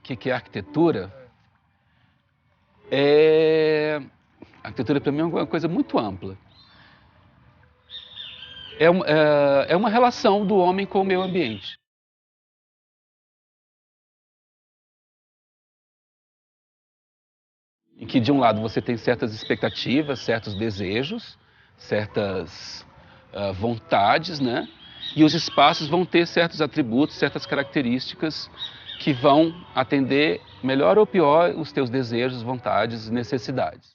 que é arquitetura? A arquitetura para mim é uma coisa muito ampla. É uma relação do homem com o meio ambiente. Em que de um lado você tem certas expectativas, certos desejos, certas vontades, né? E os espaços vão ter certos atributos, certas características que vão atender melhor ou pior os teus desejos, vontades e necessidades.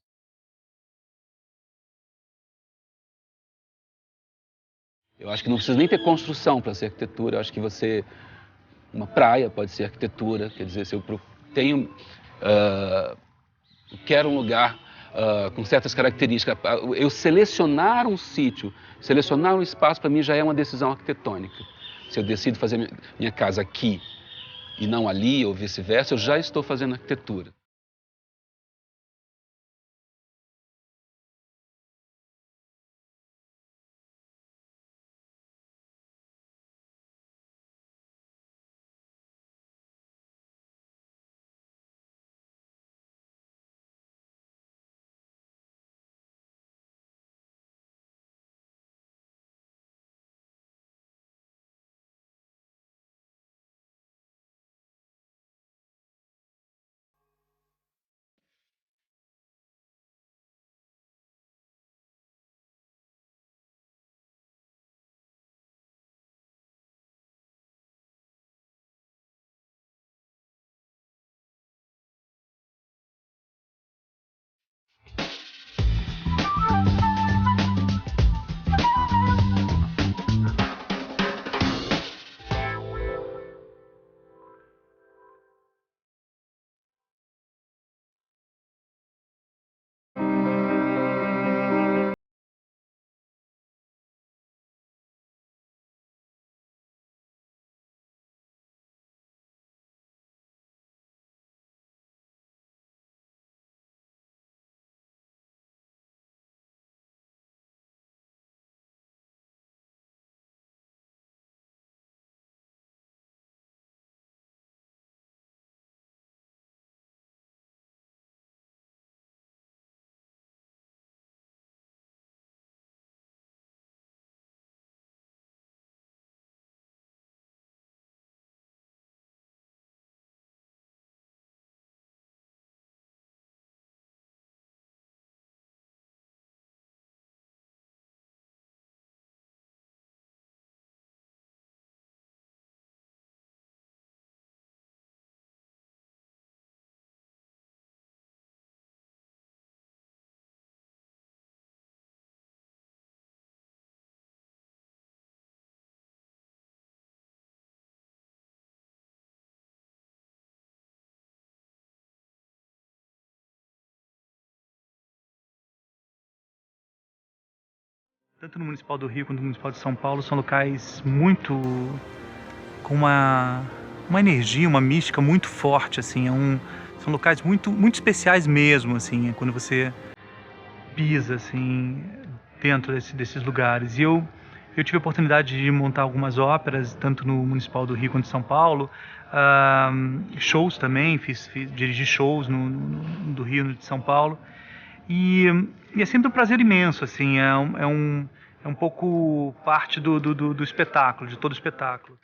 Eu acho que não precisa nem ter construção para ser arquitetura. Eu acho que uma praia pode ser arquitetura. Quer dizer, se eu tenho, uh, quero um lugar com certas características, eu selecionar um sítio, selecionar um espaço para mim já é uma decisão arquitetônica. Se eu decido fazer minha casa aqui e não ali ou vice-versa, eu já estou fazendo arquitetura. Tanto no Municipal do Rio quanto no Municipal de São Paulo são locais muito com uma energia, uma mística muito forte, assim, são locais muito especiais mesmo, assim, quando você pisa, assim, dentro desses lugares. E eu tive a oportunidade de montar algumas óperas, tanto no Municipal do Rio quanto em São Paulo, shows também, dirigi shows do Rio e de São Paulo, e, e é sempre um prazer imenso, assim, é um pouco parte do espetáculo, de todo o espetáculo.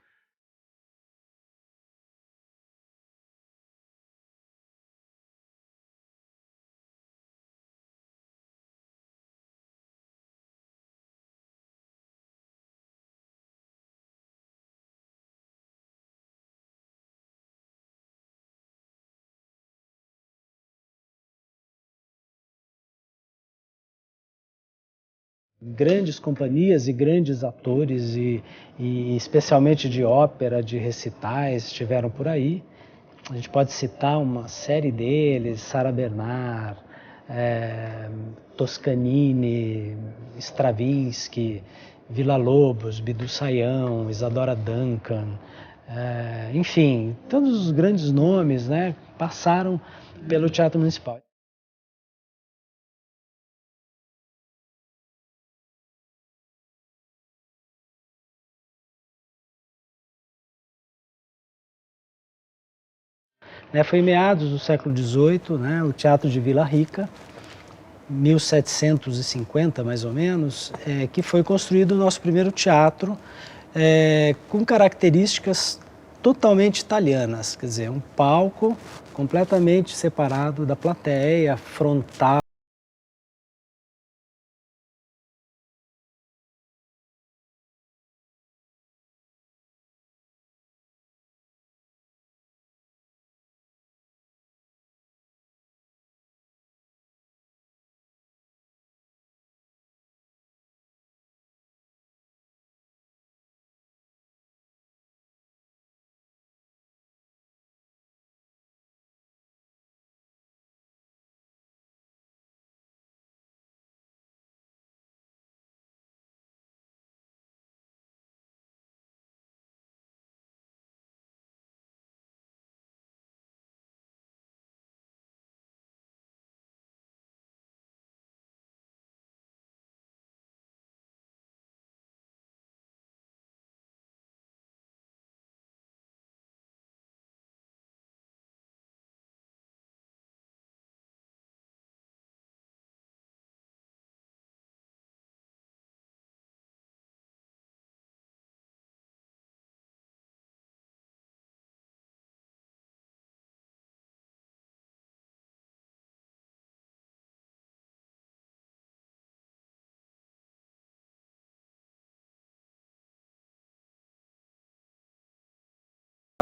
Grandes companhias e grandes atores, e especialmente de ópera, de recitais, estiveram por aí. A gente pode citar uma série deles: Sarah Bernard, Toscanini, Stravinsky, Villa-Lobos, Bidu Sayão, Isadora Duncan, enfim, todos os grandes nomes, né, passaram pelo Teatro Municipal. né? Foi em meados do século XVIII, né? O Teatro de Vila Rica, 1750 mais ou menos, que foi construído o nosso primeiro teatro, com características totalmente italianas, quer dizer, um palco completamente separado da plateia, frontal.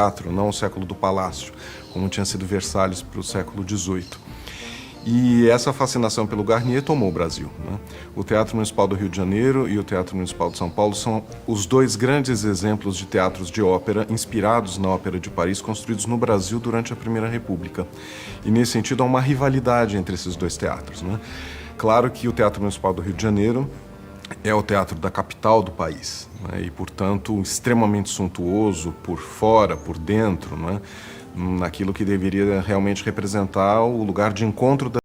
Teatro, não o século do palácio, como tinha sido Versalhes para o século XVIII. E essa fascinação pelo Garnier tomou o Brasil, né? O Teatro Municipal do Rio de Janeiro e o Teatro Municipal de São Paulo são os dois grandes exemplos de teatros de ópera inspirados na Ópera de Paris, construídos no Brasil durante a Primeira República. E nesse sentido há uma rivalidade entre esses dois teatros, né? Claro que o Teatro Municipal do Rio de Janeiro é o teatro da capital do país, né? E, portanto, extremamente suntuoso por fora, por dentro, né? Naquilo que deveria realmente representar o lugar de encontro da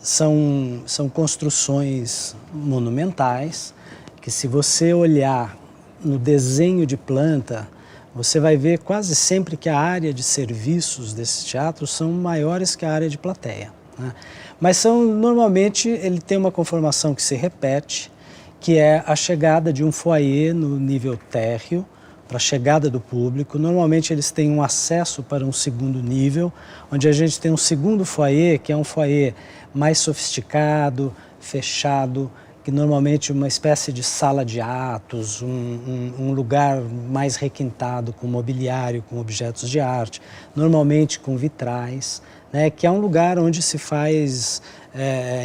São construções monumentais que, se você olhar no desenho de planta, você vai ver quase sempre que a área de serviços desses teatros são maiores que a área de plateia, né? Mas normalmente ele tem uma conformação que se repete, que é a chegada de um foyer no nível térreo, para a chegada do público. Normalmente eles têm um acesso para um segundo nível, onde a gente tem um segundo foyer, que é um foyer mais sofisticado, fechado, que normalmente é uma espécie de sala de atos, um lugar mais requintado, com mobiliário, com objetos de arte, normalmente com vitrais, né, que é um lugar onde se faz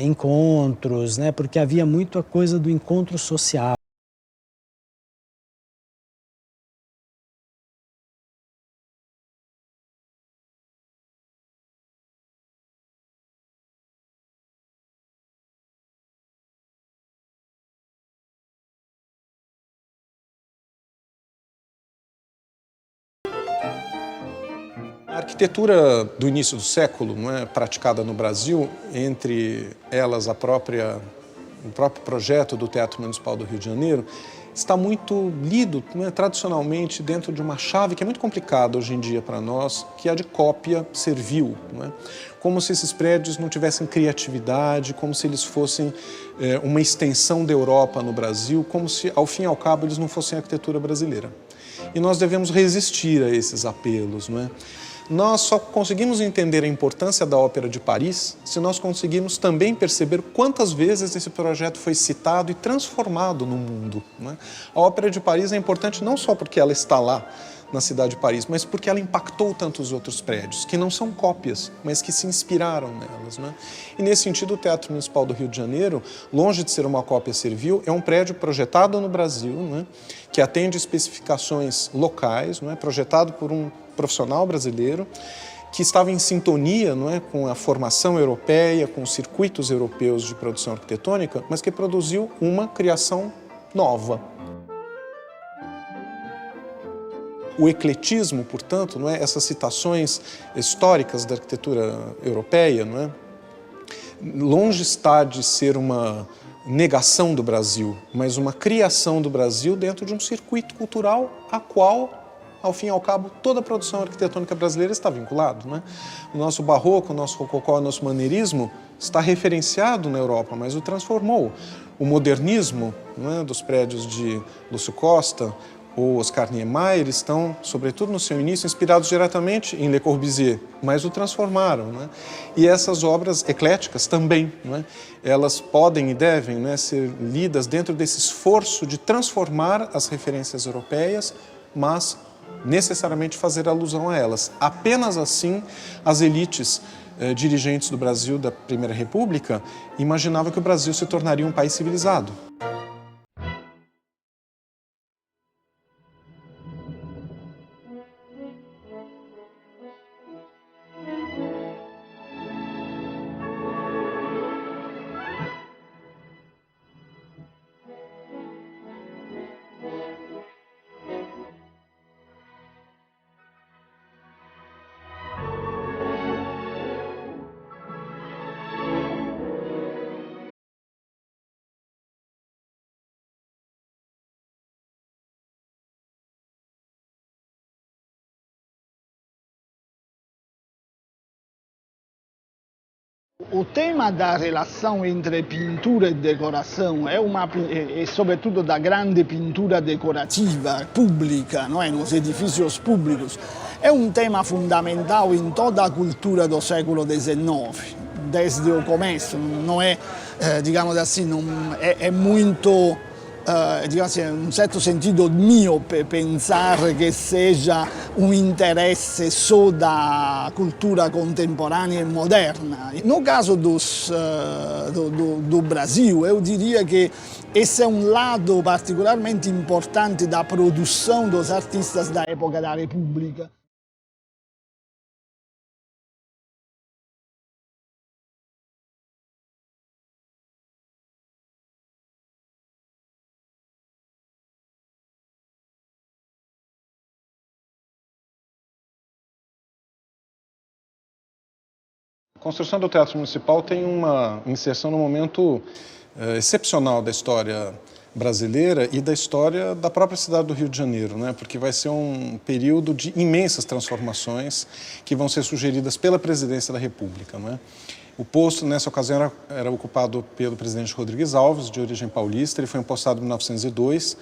encontros, né, porque havia muito a coisa do encontro social. A arquitetura do início do século, não é, praticada no Brasil, entre elas o próprio projeto do Teatro Municipal do Rio de Janeiro, está muito lido, não é, tradicionalmente dentro de uma chave que é muito complicada hoje em dia para nós, que é a de cópia servil. Não é? Como se esses prédios não tivessem criatividade, como se eles fossem uma extensão da Europa no Brasil, como se, ao fim e ao cabo, eles não fossem arquitetura brasileira. E nós devemos resistir a esses apelos, não é? Nós só conseguimos entender a importância da Ópera de Paris se nós conseguirmos também perceber quantas vezes esse projeto foi citado e transformado no mundo, né? A Ópera de Paris é importante não só porque ela está lá, na cidade de Paris, mas porque ela impactou tantos outros prédios, que não são cópias, mas que se inspiraram nelas, né? E nesse sentido, o Teatro Municipal do Rio de Janeiro, longe de ser uma cópia servil, é um prédio projetado no Brasil, né? Que atende especificações locais, né? Projetado por um profissional brasileiro, que estava em sintonia, não é, com a formação europeia, com os circuitos europeus de produção arquitetônica, mas que produziu uma criação nova. O ecletismo, portanto, não é, essas citações históricas da arquitetura europeia, não é, longe está de ser uma negação do Brasil, mas uma criação do Brasil dentro de um circuito cultural a qual, ao fim e ao cabo, toda a produção arquitetônica brasileira está vinculada, né? O nosso barroco, o nosso rococó, o nosso maneirismo está referenciado na Europa, mas o transformou. O modernismo, né, dos prédios de Lúcio Costa ou Oscar Niemeyer estão, sobretudo no seu início, inspirados diretamente em Le Corbusier, mas o transformaram, né? E essas obras ecléticas também, né? Elas podem e devem, né, ser lidas dentro desse esforço de transformar as referências europeias, mas necessariamente fazer alusão a elas. Apenas assim as elites dirigentes do Brasil da Primeira República imaginavam que o Brasil se tornaria um país civilizado. O tema da relação entre pintura e decoração é sobretudo da grande pintura decorativa pública, não é? Nos edifícios públicos, é um tema fundamental em toda a cultura do século XIX, desde o começo. Não é, digamos assim, é muito, digamos assim, in un certo sentido miope pensare che seja um interesse só da cultura contemporânea e moderna. No caso do Brasil, eu diria que esse é um lado particularmente importante da produção dos artistas da época da República. A construção do Teatro Municipal tem uma inserção no momento excepcional da história brasileira e da história da própria cidade do Rio de Janeiro, né? Porque vai ser um período de imensas transformações que vão ser sugeridas pela Presidência da República, né? O posto, nessa ocasião, era ocupado pelo presidente Rodrigues Alves, de origem paulista. Ele foi impostado em 1902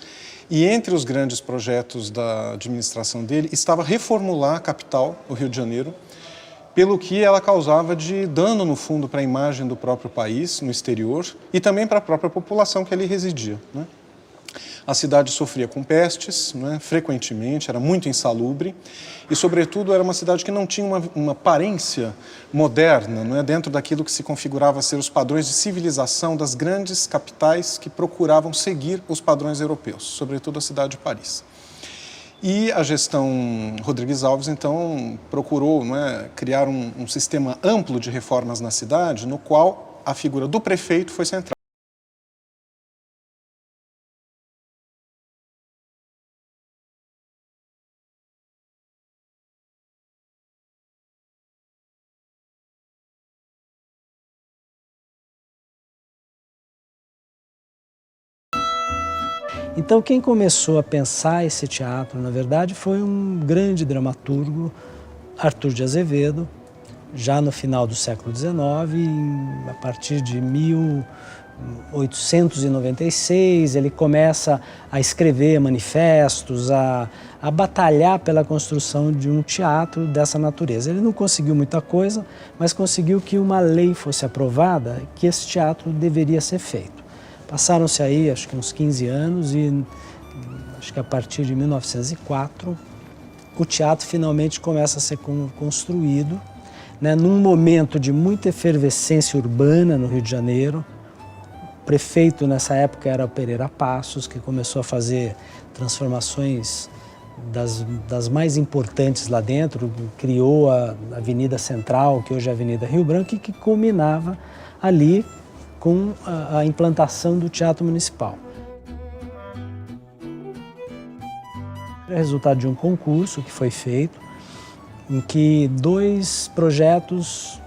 e entre os grandes projetos da administração dele estava reformular a capital, o Rio de Janeiro, pelo que ela causava de dano, no fundo, para a imagem do próprio país, no exterior, e também para a própria população que ali residia, né? A cidade sofria com pestes, né, frequentemente, era muito insalubre, e, sobretudo, era uma cidade que não tinha uma aparência moderna, né, dentro daquilo que se configurava ser os padrões de civilização das grandes capitais que procuravam seguir os padrões europeus, sobretudo a cidade de Paris. E a gestão Rodrigues Alves, então, procurou, não é, criar um sistema amplo de reformas na cidade, no qual a figura do prefeito foi central. Então quem começou a pensar esse teatro, na verdade, foi um grande dramaturgo, Arthur de Azevedo, já no final do século XIX, a partir de 1896, ele começa a escrever manifestos, a batalhar pela construção de um teatro dessa natureza. Ele não conseguiu muita coisa, mas conseguiu que uma lei fosse aprovada que esse teatro deveria ser feito. Passaram-se aí, acho que uns 15 anos e acho que a partir de 1904, o teatro finalmente começa a ser construído, né, num momento de muita efervescência urbana no Rio de Janeiro. O prefeito nessa época era o Pereira Passos, que começou a fazer transformações das mais importantes lá dentro, criou a Avenida Central, que hoje é a Avenida Rio Branco, e que culminava ali com a implantação do Teatro Municipal. É resultado de um concurso que foi feito, em que 2 projetos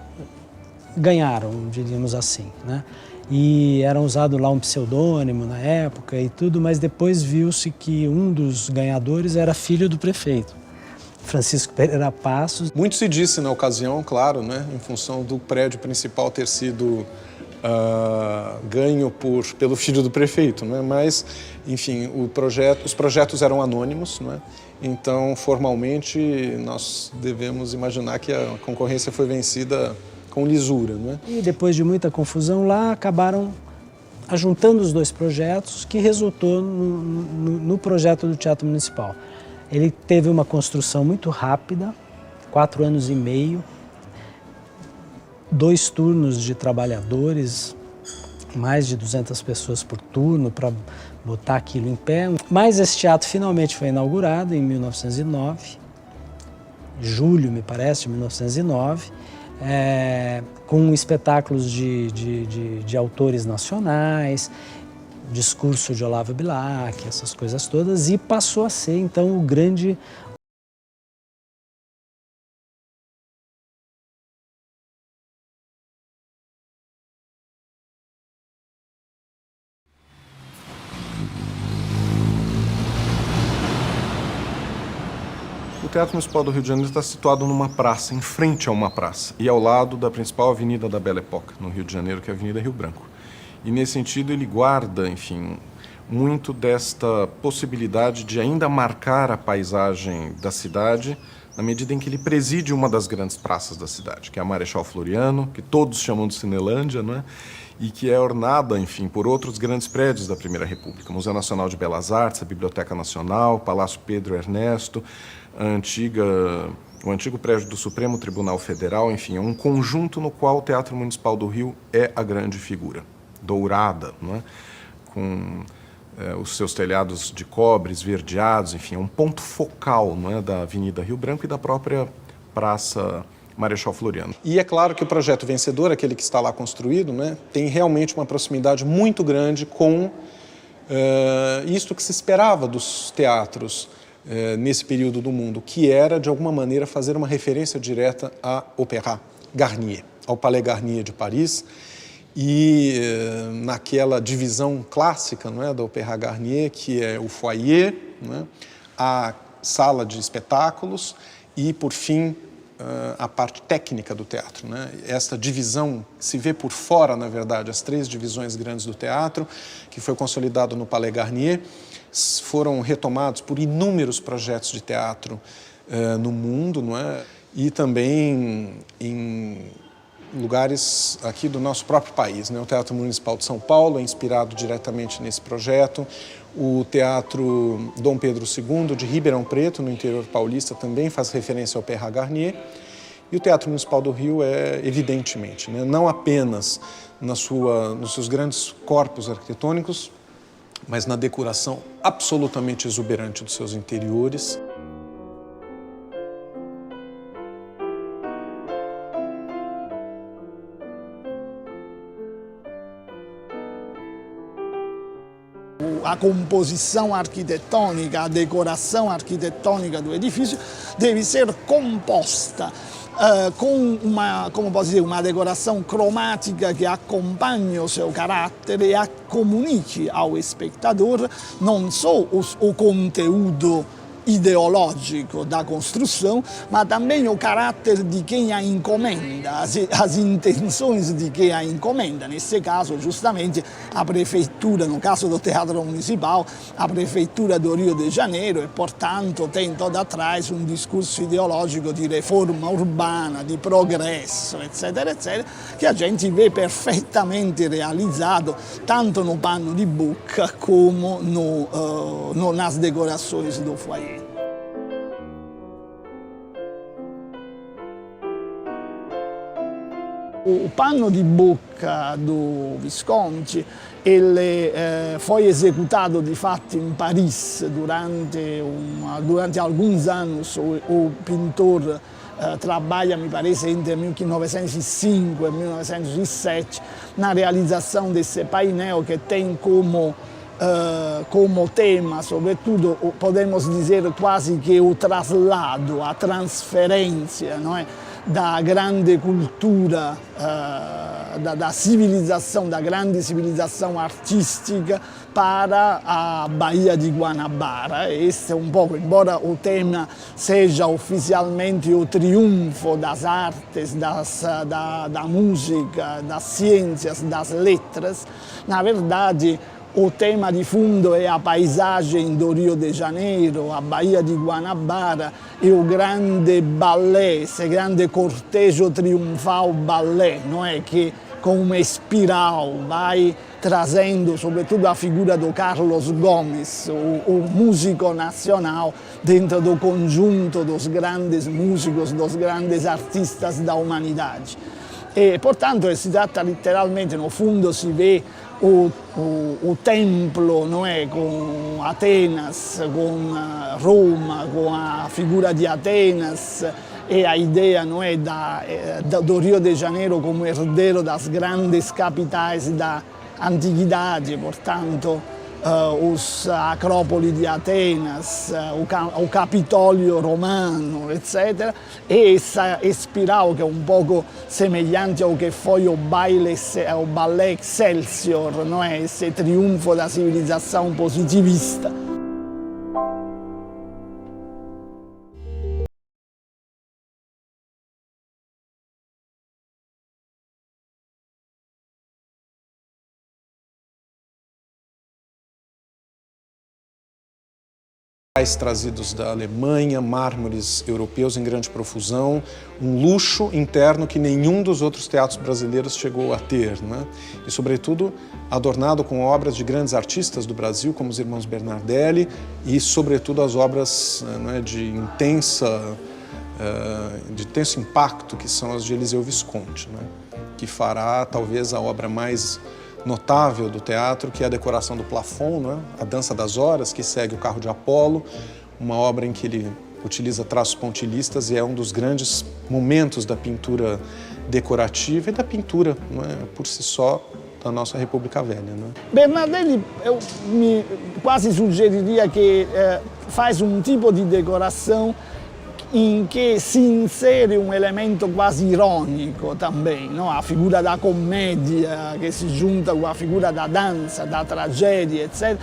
ganharam, diríamos assim, né? E era usado lá um pseudônimo na época e tudo, mas depois viu-se que um dos ganhadores era filho do prefeito, Francisco Pereira Passos. Muito se disse na ocasião, claro, né, em função do prédio principal ter sido ganho pelo filho do prefeito, né? Mas, enfim, os projetos eram anônimos, né? Então, formalmente, nós devemos imaginar que a concorrência foi vencida com lisura, né? E depois de muita confusão lá, acabaram ajuntando os 2 projetos, que resultou no projeto do Teatro Municipal. Ele teve uma construção muito rápida, 4 anos e meio, 2 turnos de trabalhadores, mais de 200 pessoas por turno para botar aquilo em pé. Mas esse teatro finalmente foi inaugurado em 1909, julho, me parece, de 1909, com espetáculos de autores nacionais, discurso de Olavo Bilac, essas coisas todas, e passou a ser, então, o grande... O Teatro Municipal do Rio de Janeiro está situado numa praça, em frente a uma praça, e ao lado da principal avenida da Belle Époque, no Rio de Janeiro, que é a Avenida Rio Branco. E, nesse sentido, ele guarda, enfim, muito desta possibilidade de ainda marcar a paisagem da cidade, na medida em que ele preside uma das grandes praças da cidade, que é a Marechal Floriano, que todos chamam de Cinelândia, não é? E que é ornada, enfim, por outros grandes prédios da Primeira República, o Museu Nacional de Belas Artes, a Biblioteca Nacional, Palácio Pedro Ernesto, o antigo prédio do Supremo Tribunal Federal, enfim, é um conjunto no qual o Teatro Municipal do Rio é a grande figura, dourada, não é? Com os seus telhados de cobre, esverdeados, enfim, é um ponto focal, não é, da Avenida Rio Branco e da própria Praça Marechal Floriano. E é claro que o projeto vencedor, aquele que está lá construído, né, tem realmente uma proximidade muito grande com isto que se esperava dos teatros nesse período do mundo, que era, de alguma maneira, fazer uma referência direta à Opéra Garnier, ao Palais Garnier de Paris, e naquela divisão clássica, não é, da Opéra Garnier, que é o foyer, não é, a sala de espetáculos e, por fim, a parte técnica do teatro, né? Esta divisão se vê por fora, na verdade, as 3 divisões grandes do teatro, que foi consolidado no Palais Garnier, foram retomados por inúmeros projetos de teatro no mundo, não é? E também em lugares aqui do nosso próprio país, né? O Teatro Municipal de São Paulo é inspirado diretamente nesse projeto, o Teatro Dom Pedro II de Ribeirão Preto, no interior paulista, também faz referência ao Opéra Garnier, e o Teatro Municipal do Rio é, evidentemente, né? Não apenas nos seus grandes corpos arquitetônicos, mas na decoração absolutamente exuberante dos seus interiores. a composição arquitetônica, a decoração arquitetônica do edifício deve ser composta com como posso dizer, uma decoração cromática que acompanhe o seu caráter e comunique ao espectador não só o conteúdo ideológico da construção, mas também o caráter de quem a encomenda, as intenções de quem a encomenda. Nesse caso, justamente, a prefeitura, no caso do Teatro Municipal, a prefeitura do Rio de Janeiro, e, portanto, tem todo atrás um discurso ideológico de reforma urbana, de progresso, etc., etc., que a gente vê perfeitamente realizzato tanto no pano di bocca como nas decorações do foyer. O pano di bocca do Visconti foi esecutato di fatto in Paris durante alguns anos. O pintor trabalha, me parece, entre 1905 e 1907 na realizzazione desse painel che tem como tema, sobretudo, podemos dizer quase que o traslado, a transferência, não é? Da grande cultura, da civilização, da grande civilização artística para a Baía de Guanabara. Esse é um pouco, embora o tema seja oficialmente o triunfo das artes, da música, das ciências, das letras, na verdade, o tema de fundo é a paisagem do Rio de Janeiro, a Baía de Guanabara e o grande balé, esse grande cortejo triunfal balé, não é? Que com uma espiral vai trazendo, sobretudo, a figura do Carlos Gomes, o músico nacional, dentro do conjunto dos grandes músicos, dos grandes artistas da humanidade. E, portanto, si tratta letteralmente, no fundo si vê o templo, não é? Com Atenas, com Roma, com a figura de Atenas e a ideia, não é, do Rio de Janeiro como herdeiro das grandes capitais da antiguidade, portanto, a Acrópole de Atenas, o Capitólio romano, etc. E essa espiral che è un poco semelhante ao que foi o ballet Excelsior, não é? Esse triunfo da civilização positivista. Trazidos da Alemanha, mármores europeus em grande profusão, um luxo interno que nenhum dos outros teatros brasileiros chegou a ter, né? E, sobretudo, adornado com obras de grandes artistas do Brasil, como os irmãos Bernardelli, e, sobretudo, as obras, né, de intenso impacto, que são as de Eliseu Visconti, né? Que fará, talvez, a obra mais notável do teatro, que é a decoração do plafond, né? A Dança das Horas, que segue o Carro de Apolo, uma obra em que ele utiliza traços pontilhistas e é um dos grandes momentos da pintura decorativa e da pintura, não é, por si só, da nossa República Velha. Né? Bernardelli, eu quase sugeriria que faz um tipo de decoração em que si insere un elemento quasi ironico também, no? A figura da commedia che si giunta con la figura da danza, da tragedia, etc.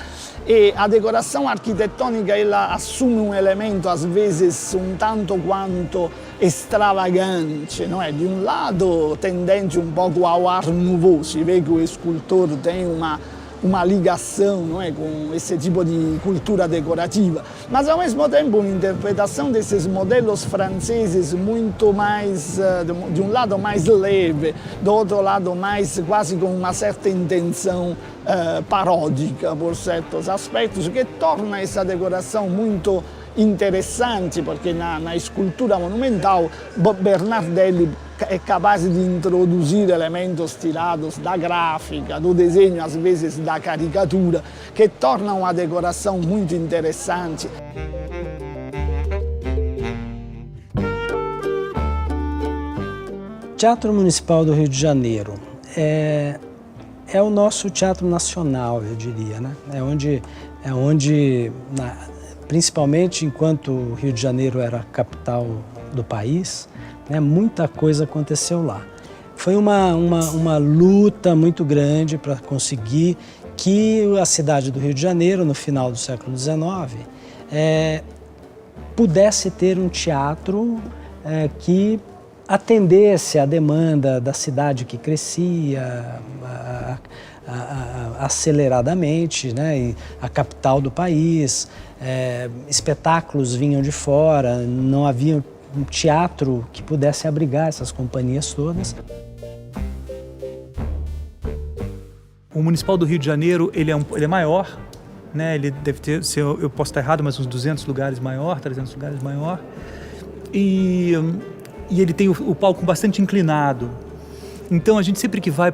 E a decoração arquitetônica ela assume um elemento às vezes um tanto quanto extravagante, não é? De um lado tendente um pouco ao Art Nouveau, si vê que o escultor tem uma ligação, não é, com esse tipo de cultura decorativa, mas ao mesmo tempo uma interpretação desses modelos franceses muito mais, de um lado mais leve, do outro lado mais quase com uma certa intenção paródica por certos aspectos, que torna essa decoração muito interessante, porque na escultura monumental Bernardelli é capaz de introduzir elementos tirados da gráfica, do desenho, às vezes da caricatura, que tornam a decoração muito interessante. Teatro Municipal do Rio de Janeiro é o nosso teatro nacional, eu diria, né? Principalmente enquanto o Rio de Janeiro era a capital do país, né, muita coisa aconteceu lá. Foi uma luta muito grande para conseguir que a cidade do Rio de Janeiro, no final do século XIX, pudesse ter um teatro que atendesse à demanda da cidade que crescia aceleradamente, né, e a capital do país, espetáculos vinham de fora, não havia um teatro que pudesse abrigar essas companhias todas. O Municipal do Rio de Janeiro, ele é maior, né? Ele deve ter, eu posso estar errado, mas uns 200 lugares maior, 300 lugares maior. E ele tem o palco bastante inclinado. Então a gente sempre que vai,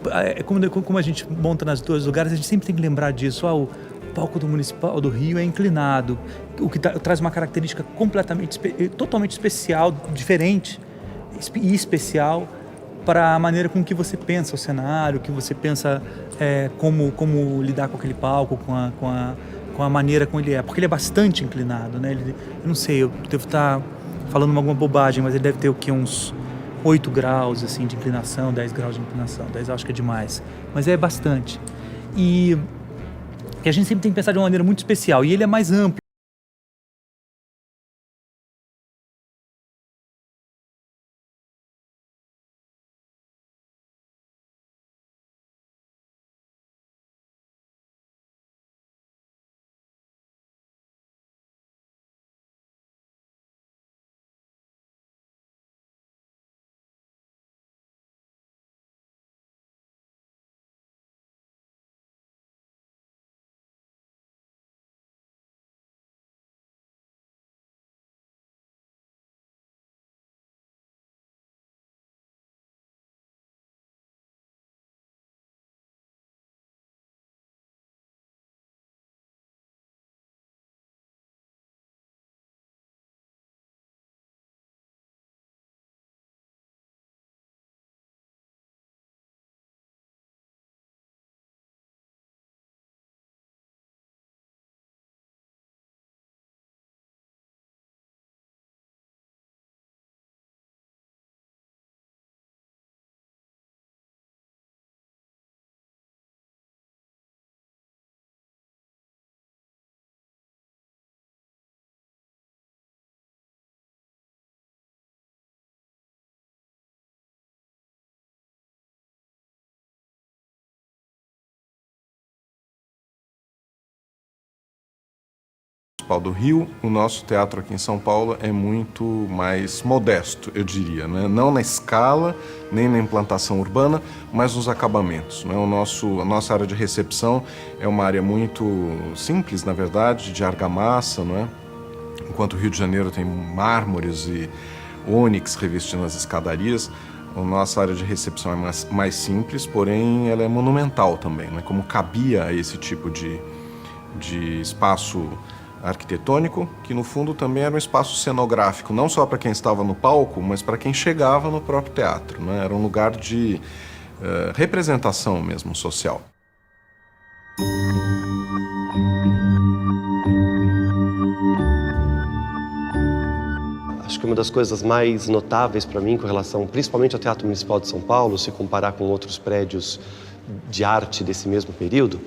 como a gente monta nas dois lugares, a gente sempre tem que lembrar disso. O palco do Municipal do Rio é inclinado, o que traz uma característica totalmente especial, diferente e especial para a maneira com que você pensa o cenário, que você pensa como lidar com aquele palco, com a maneira como ele é. Porque ele é bastante inclinado, né? Eu não sei, eu devo estar falando alguma bobagem, mas ele deve ter o quê? Uns 8 graus assim, de inclinação, 10 graus de inclinação. 10 eu acho que é demais, mas é bastante. E a gente sempre tem que pensar de uma maneira muito especial. E ele é mais amplo. Do Rio, o nosso teatro aqui em São Paulo é muito mais modesto, eu diria, né? Não na escala, nem na implantação urbana, mas nos acabamentos, né? A nossa área de recepção é uma área muito simples, na verdade, de argamassa, não é? Enquanto o Rio de Janeiro tem mármores e ônix revestindo as escadarias, a nossa área de recepção é mais simples, porém ela é monumental também, né? Como cabia a esse tipo de espaço arquitetônico, que no fundo também era um espaço cenográfico, não só para quem estava no palco, mas para quem chegava no próprio teatro, né? Era um lugar de representação mesmo, social. Acho que uma das coisas mais notáveis para mim com relação, principalmente ao Teatro Municipal de São Paulo, se comparar com outros prédios de arte desse mesmo período,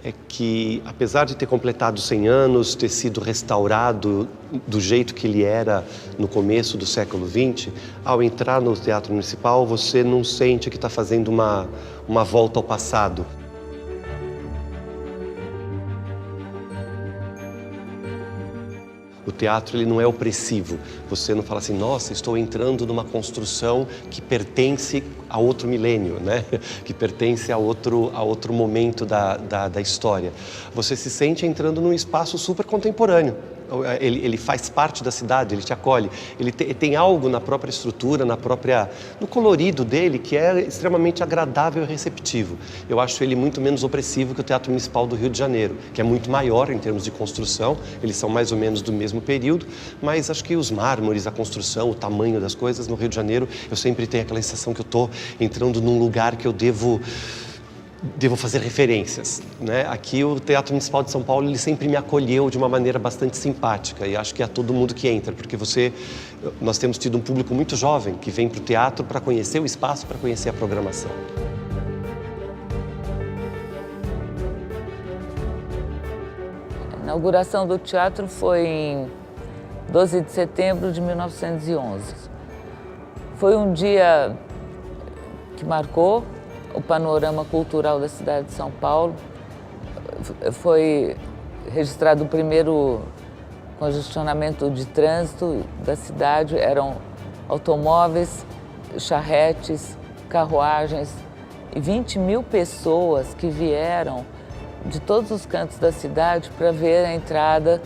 é que, apesar de ter completado 100 anos, ter sido restaurado do jeito que ele era no começo do século XX, ao entrar no Teatro Municipal, você não sente que está fazendo uma volta ao passado. O teatro ele não é opressivo. Você não fala assim, nossa, estou entrando numa construção que pertence a outro milênio, né? Que pertence a outro momento da história. Você se sente entrando num espaço super contemporâneo. Ele faz parte da cidade, ele te acolhe. Ele tem algo na própria estrutura, no colorido dele, que é extremamente agradável e receptivo. Eu acho ele muito menos opressivo que o Teatro Municipal do Rio de Janeiro, que é muito maior em termos de construção. Eles são mais ou menos do mesmo período, mas acho que os mármores, a construção, o tamanho das coisas no Rio de Janeiro, eu sempre tenho aquela sensação que eu estou entrando num lugar que eu devo devo fazer referências, né? Aqui o Teatro Municipal de São Paulo, ele sempre me acolheu de uma maneira bastante simpática e acho que é todo mundo que entra, porque nós temos tido um público muito jovem que vem para o teatro para conhecer o espaço, para conhecer a programação. A inauguração do teatro foi em 12 de setembro de 1911. Foi um dia que marcou o panorama cultural da cidade de São Paulo. Foi registrado o primeiro congestionamento de trânsito da cidade. Eram automóveis, charretes, carruagens e 20 mil pessoas que vieram de todos os cantos da cidade para ver a entrada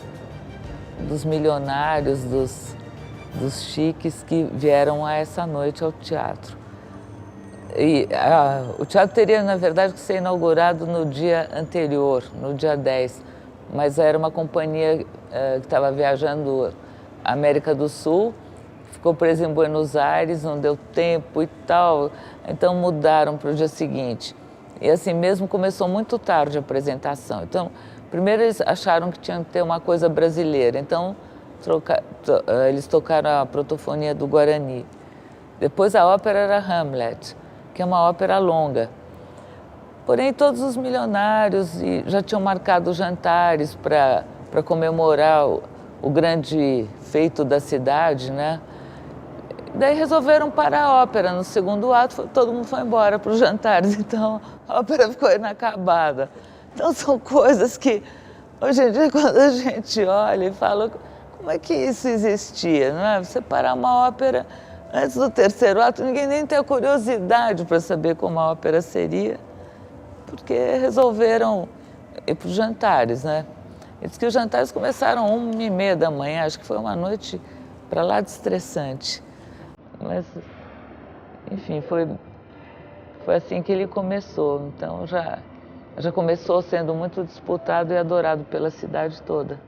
dos milionários, dos chiques que vieram a essa noite ao teatro. O teatro teria, na verdade, que ser inaugurado no dia anterior, no dia 10, mas era uma companhia que estava viajando a América do Sul, ficou presa em Buenos Aires, não deu tempo e tal, então mudaram para o dia seguinte. E assim mesmo começou muito tarde a apresentação. Então, primeiro eles acharam que tinha que ter uma coisa brasileira, então eles tocaram a protofonia do Guarani. Depois a ópera era Hamlet, que é uma ópera longa. Porém, todos os milionários já tinham marcado jantares para comemorar o grande feito da cidade, né? Daí resolveram parar a ópera. No segundo ato, todo mundo foi embora para os jantares, então a ópera ficou inacabada. Então são coisas que, hoje em dia, quando a gente olha e fala, como é que isso existia, não é? Você parar uma ópera antes do terceiro ato, ninguém nem tem a curiosidade para saber como a ópera seria, porque resolveram ir para os jantares, né? E diz que os jantares começaram 1h30 da manhã, acho que foi uma noite para lá de estressante. Mas, enfim, foi assim que ele começou. Então já começou sendo muito disputado e adorado pela cidade toda.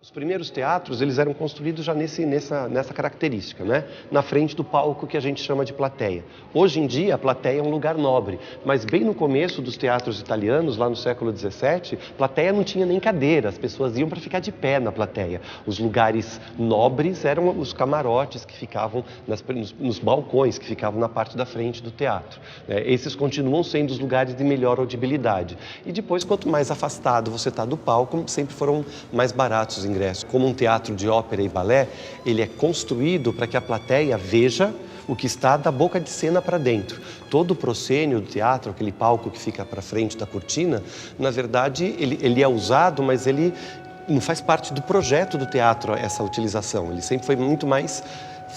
Os primeiros teatros, eles eram construídos já nessa característica, né? Na frente do palco que a gente chama de plateia. Hoje em dia, a plateia é um lugar nobre, mas bem no começo dos teatros italianos, lá no século XVII, plateia não tinha nem cadeira, as pessoas iam para ficar de pé na plateia. Os lugares nobres eram os camarotes que ficavam nos balcões, que ficavam na parte da frente do teatro. Esses continuam sendo os lugares de melhor audibilidade. E depois, quanto mais afastado você está do palco, sempre foram mais baratos os ingressos. Como um teatro de ópera e balé, ele é construído para que a plateia veja o que está da boca de cena para dentro. Todo o proscênio do teatro, aquele palco que fica para frente da cortina, na verdade, ele é usado, mas ele não faz parte do projeto do teatro essa utilização. Ele sempre foi muito mais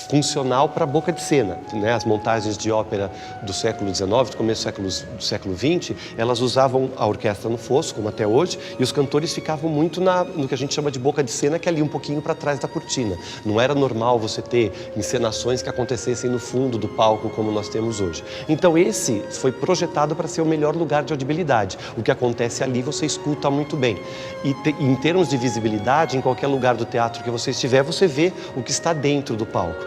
funcional para a boca de cena, né? As montagens de ópera do século XIX, do começo do século XX, elas usavam a orquestra no fosso, como até hoje, e os cantores ficavam muito no que a gente chama de boca de cena, que é ali um pouquinho para trás da cortina. Não era normal você ter encenações que acontecesse no fundo do palco, como nós temos hoje. Então esse foi projetado para ser o melhor lugar de audibilidade. O que acontece ali você escuta muito bem. E em termos de visibilidade, em qualquer lugar do teatro que você estiver, você vê o que está dentro do palco.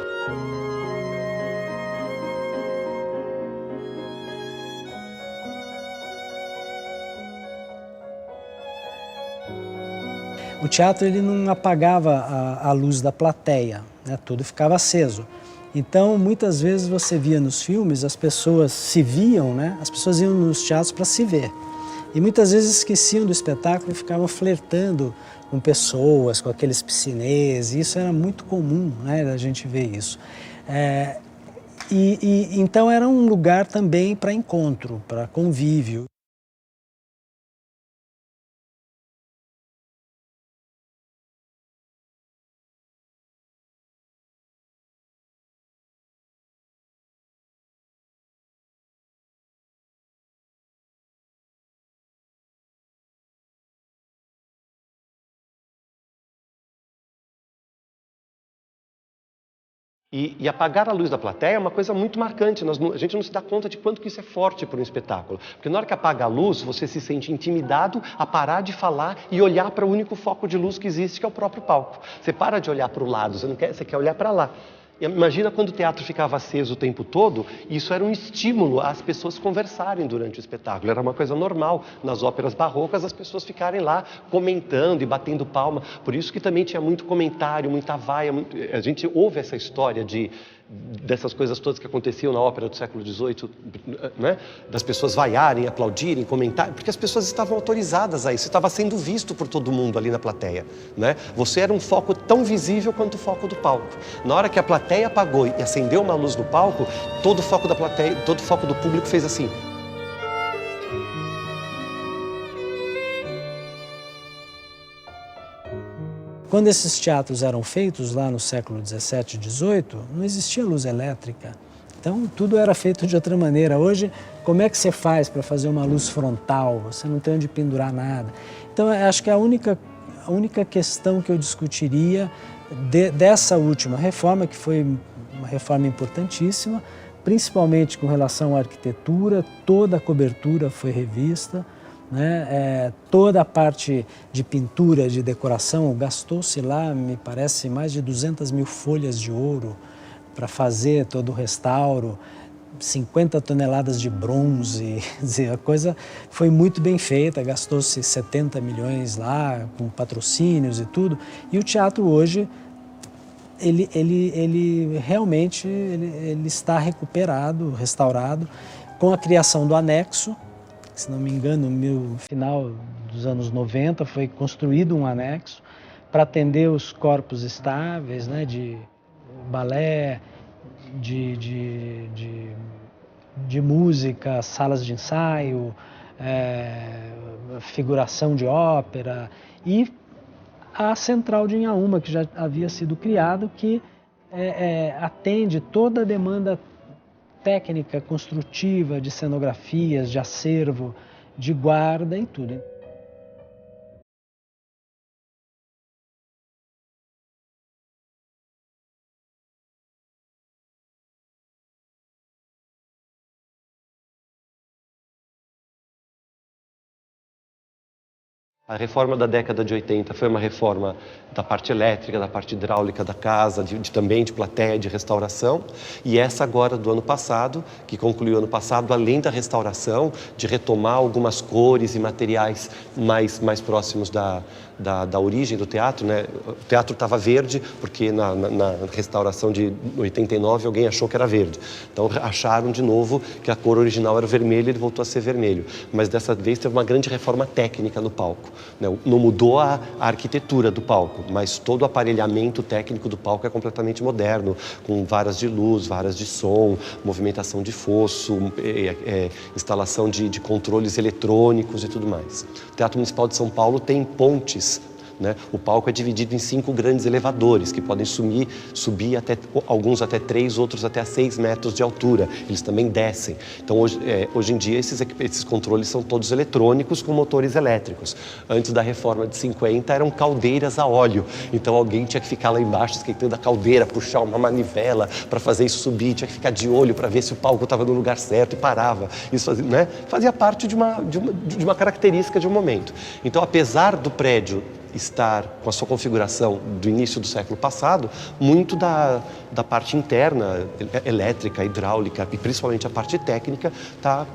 O teatro ele não apagava a luz da plateia, né? Tudo ficava aceso. Então, muitas vezes você via nos filmes, as pessoas se viam, né? As pessoas iam nos teatros para se ver. E muitas vezes esqueciam do espetáculo e ficavam flertando com pessoas, com aqueles piscinês. Isso era muito comum, né? A gente ver isso. Então era um lugar também para encontro, para convívio. E apagar a luz da plateia é uma coisa muito marcante. A gente não se dá conta de quanto que isso é forte para um espetáculo. Porque na hora que apaga a luz, você se sente intimidado a parar de falar e olhar para o único foco de luz que existe, que é o próprio palco. Você para de olhar para o lado, você quer olhar para lá. Imagina quando o teatro ficava aceso o tempo todo, isso era um estímulo às pessoas conversarem durante o espetáculo. Era uma coisa normal nas óperas barrocas as pessoas ficarem lá comentando e batendo palma. Por isso que também tinha muito comentário, muita vaia. A gente ouve essa história dessas coisas todas que aconteciam na ópera do século XVIII, né? Das pessoas vaiarem, aplaudirem, comentarem, porque as pessoas estavam autorizadas a isso, estava sendo visto por todo mundo ali na plateia, né? Você era um foco tão visível quanto o foco do palco. Na hora que a plateia apagou e acendeu uma luz no palco, todo o foco da plateia, todo o foco do público fez assim. Quando esses teatros eram feitos lá no século XVII e XVIII, não existia luz elétrica. Então, tudo era feito de outra maneira. Hoje, como é que você faz para fazer uma luz frontal? Você não tem onde pendurar nada. Então, acho que a única questão que eu discutiria dessa última reforma, que foi uma reforma importantíssima, principalmente com relação à arquitetura, toda a cobertura foi revista, né? Toda a parte de pintura, de decoração, gastou-se lá, me parece, mais de 200 mil folhas de ouro para fazer todo o restauro, 50 toneladas de bronze, quer dizer, a coisa foi muito bem feita, gastou-se 70 milhões lá, com patrocínios e tudo, e o teatro hoje, ele realmente está recuperado, restaurado, com a criação do anexo. Se não me engano, no final dos anos 90 foi construído um anexo para atender os corpos estáveis, né, de balé, de música, salas de ensaio, figuração de ópera e a central de Inhaúma, que já havia sido criado, que atende toda a demanda técnica, construtiva, de cenografias, de acervo, de guarda e tudo. A reforma da década de 80 foi uma reforma da parte elétrica, da parte hidráulica da casa, também de plateia, de restauração. E essa agora do ano passado, que concluiu ano passado, além da restauração, de retomar algumas cores e materiais mais próximos da origem do teatro, né? O teatro estava verde, porque na restauração de 89 alguém achou que era verde. Então acharam de novo que a cor original era vermelha e ele voltou a ser vermelho. Mas dessa vez teve uma grande reforma técnica no palco. Não mudou a arquitetura do palco, mas todo o aparelhamento técnico do palco é completamente moderno, com varas de luz, varas de som, movimentação de fosso, instalação de controles eletrônicos e tudo mais. O Teatro Municipal de São Paulo tem pontes, né? O palco é dividido em 5 grandes elevadores que podem subir alguns até 3, outros até 6 metros de altura. Eles também descem. Então, hoje em dia, esses controles são todos eletrônicos com motores elétricos. Antes da reforma de 50, eram caldeiras a óleo. Então, alguém tinha que ficar lá embaixo esquentando a caldeira, puxar uma manivela para fazer isso subir, tinha que ficar de olho para ver se o palco estava no lugar certo e parava. Isso fazia parte de uma característica de um momento. Então, apesar do prédio estar com a sua configuração do início do século passado, muito da parte interna, elétrica, hidráulica e principalmente a parte técnica está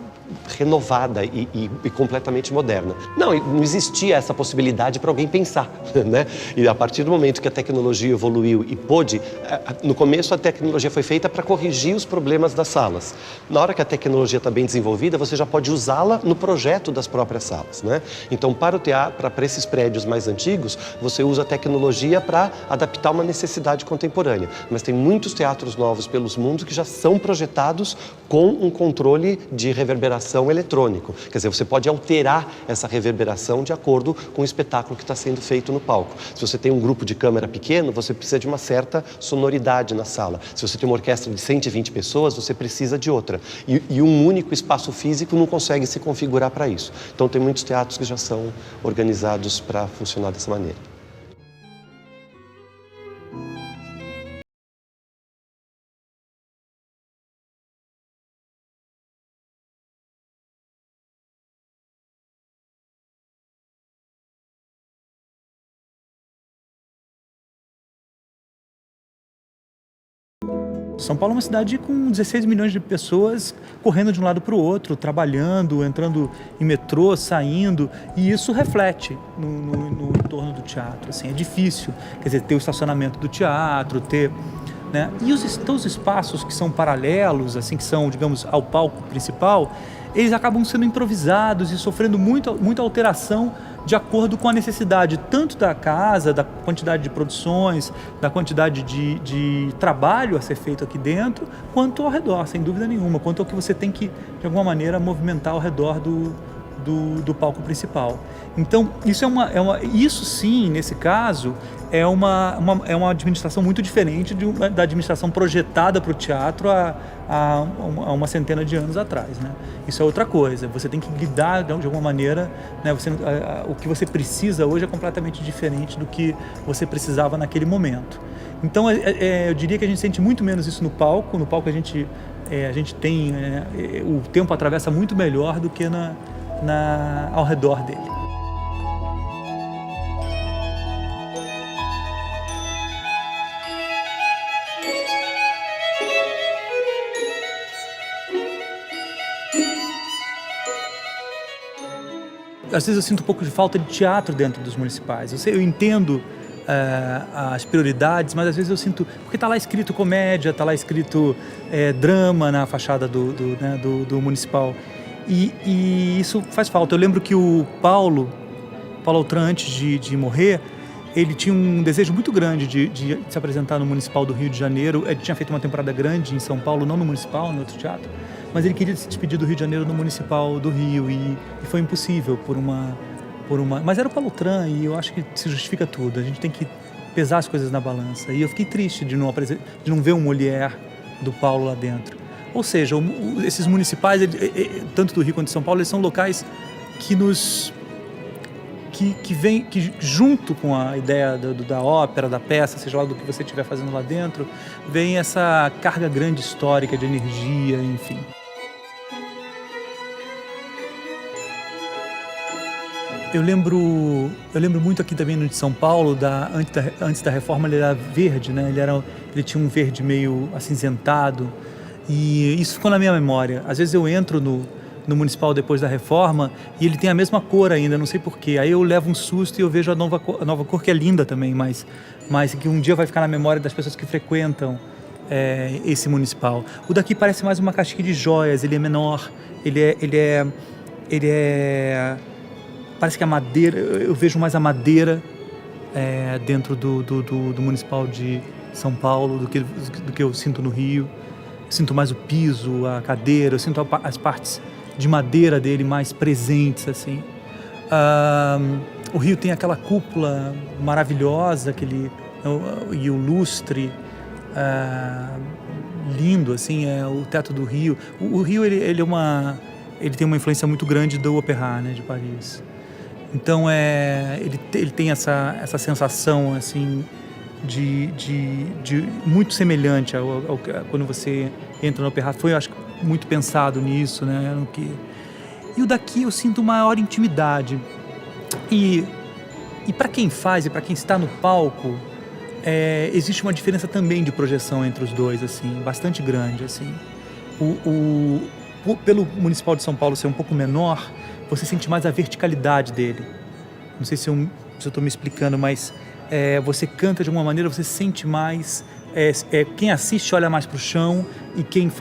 renovada e completamente moderna. Não existia essa possibilidade para alguém pensar, né? E a partir do momento que a tecnologia evoluiu e pôde, no começo a tecnologia foi feita para corrigir os problemas das salas. Na hora que a tecnologia está bem desenvolvida, você já pode usá-la no projeto das próprias salas, né? Então, para o teatro, para esses prédios mais antigos, você usa a tecnologia para adaptar uma necessidade contemporânea. Mas tem muitos teatros novos pelos mundos que já são projetados com um controle de reverberação eletrônico. Quer dizer, você pode alterar essa reverberação de acordo com o espetáculo que está sendo feito no palco. Se você tem um grupo de câmara pequeno, você precisa de uma certa sonoridade na sala. Se você tem uma orquestra de 120 pessoas, você precisa de outra. E um único espaço físico não consegue se configurar para isso. Então, tem muitos teatros que já são organizados para funcionar dessa maneira. São Paulo é uma cidade com 16 milhões de pessoas correndo de um lado para o outro, trabalhando, entrando em metrô, saindo, e isso reflete no entorno do teatro. Assim, é difícil, quer dizer, ter o estacionamento do teatro, ter... Né? E os espaços que são paralelos, assim, que são, digamos, ao palco principal, eles acabam sendo improvisados e sofrendo muita alteração de acordo com a necessidade tanto da casa, da quantidade de produções, da quantidade de trabalho a ser feito aqui dentro, quanto ao redor, sem dúvida nenhuma, quanto ao que você tem que, de alguma maneira, movimentar ao redor do palco principal. Então, isso sim, nesse caso, é uma administração muito diferente da administração projetada para o teatro há uma centena de anos atrás, né? Isso é outra coisa, você tem que lidar de alguma maneira, né? O que você precisa hoje é completamente diferente do que você precisava naquele momento. Então, eu diria que a gente sente muito menos isso no palco a gente tem, o tempo atravessa muito melhor do que ao redor dele. Às vezes eu sinto um pouco de falta de teatro dentro dos municipais. Eu entendo as prioridades, mas às vezes eu sinto... Porque está lá escrito comédia, está lá escrito drama na fachada do municipal. E isso faz falta. Eu lembro que o Paulo Autran, antes de morrer, ele tinha um desejo muito grande de se apresentar no Municipal do Rio de Janeiro. Ele tinha feito uma temporada grande em São Paulo, não no Municipal, no outro teatro, mas ele queria se despedir do Rio de Janeiro no Municipal do Rio e foi impossível por uma... Mas era o Paulo Autran e eu acho que se justifica tudo. A gente tem que pesar as coisas na balança. E eu fiquei triste de não ver um Molière do Paulo lá dentro. Ou seja, esses municipais, tanto do Rio quanto de São Paulo, eles são locais que vem junto com a ideia da ópera, da peça, seja lá do que você estiver fazendo lá dentro, vem essa carga grande histórica de energia, enfim. Eu lembro muito aqui também no de São Paulo, antes da reforma ele era verde, né? Ele tinha um verde meio acinzentado e isso ficou na minha memória. Às vezes eu entro no Municipal depois da reforma e ele tem a mesma cor ainda, não sei porquê. Aí eu levo um susto e eu vejo a nova cor que é linda também, mas que um dia vai ficar na memória das pessoas que frequentam esse Municipal. O daqui parece mais uma caixinha de joias, ele é menor, parece que a madeira, eu vejo mais a madeira dentro do Municipal de São Paulo do que eu sinto no Rio. Eu sinto mais o piso, a cadeira, eu sinto as partes de madeira dele mais presentes, assim. O Rio tem aquela cúpula maravilhosa, e o lustre lindo, assim, o teto do Rio. O Rio ele tem uma influência muito grande do Opéra, né, de Paris. Então ele tem essa sensação assim de muito semelhante ao quando você entra no Opéra. Foi, eu acho, muito pensado nisso, né? E o daqui eu sinto maior intimidade. E para quem faz e para quem está no palco, existe uma diferença também de projeção entre os dois, assim, bastante grande, assim. Pelo Municipal de São Paulo ser um pouco menor, você sente mais a verticalidade dele. Não sei se eu estou me explicando, mas você canta de alguma maneira, você sente mais... quem assiste olha mais para o chão e quem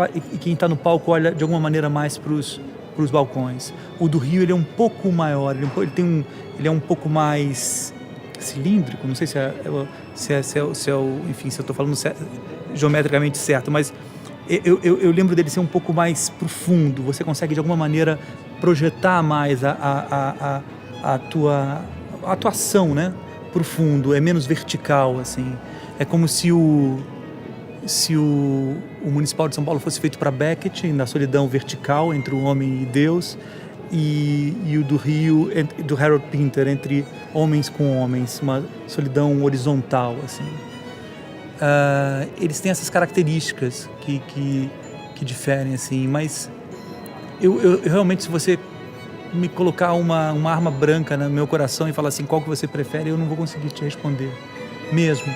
está no palco olha de alguma maneira mais para os balcões. O do Rio ele é um pouco maior, ele é um pouco mais cilíndrico, não sei se eu estou falando geometricamente certo, mas eu lembro dele ser um pouco mais profundo. Você consegue de alguma maneira projetar mais a tua atuação, né, profundo, é menos vertical, assim. É como se o Municipal de São Paulo fosse feito para Beckett, na solidão vertical entre o homem e Deus, e o do Rio, do Harold Pinter, entre homens com homens, uma solidão horizontal, assim. Eles têm essas características que diferem, assim, mas eu realmente, se você me colocar uma arma branca no meu coração e falar assim, qual que você prefere, eu não vou conseguir te responder, mesmo.